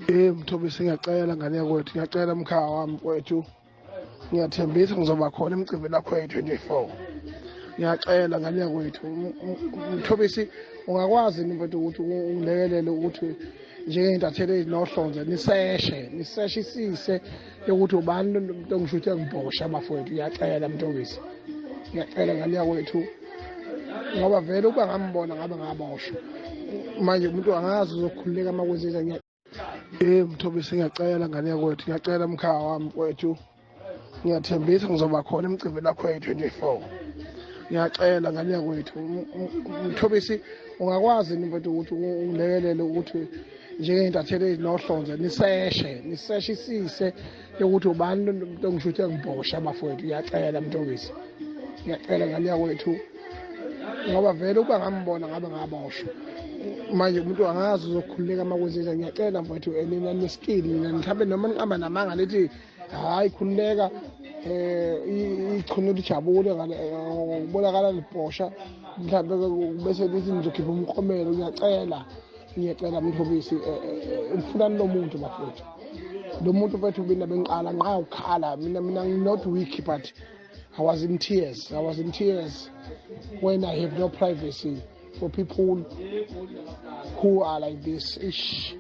Mthobisi, ngiyacela ngane yakwethu, ngiyacela mkhawa wami mfowethu, ngiyathembisa ngizoba khona emcimbini wakho yi-24. Ngiyacela ngane yakwethu Mthobisi, ungakwazi mfowethu ukuthi ungilekelele ukuthi njengey'ntatheli ezinohlonze niseshe isise yokuthi ubani lo ngishuthe ngibhosha bafowethu. Ngiyacela Mthobisi, ngiyacela ngane yakwethu, ngoba vele ukuba ngambona ngabe ngaboshwa manje umuntu angazi uzokhululeka uma kwenzenza. Mthobisi, ngiyacela ngane yakwethu, ngiyacela mkhawa wami mfowethu, ngiyathembisa ngizoba khona emcimbini wakho yi-24. Ngiyacela ngane yakwethu Mthobisi, ungakwazi mfowethu ukuthi ungilekelele ukuthi njengey'ntatheli ezinohlonze niseshe isise yokuthi ubani lo ngishuthe ngibhosha bafowethu. Ngiyacela Mthobisi, ngiyacela ngane yakwethu, ngoba vele ukuba ngambona ngabe ngaboshwa manje umuntu angazi uzokhululeka uma kwenzenza. Ngiyacela mfowethu, nina neskili, nina mhlawumbe noma niqamba namanga lithi hayi khululeka, ichunu lijabule ngokubonakala libhosha mhlawumbe bese lithi nizokhipha umklomelo. Ngiyacela Mthobisi, ngifunani lo muntu bafowethu, lo muntu mfowethu mina bengiqala nqa ukukhala, mina not weak, but I was in tears when I have no privacy for people who are like this. Ish.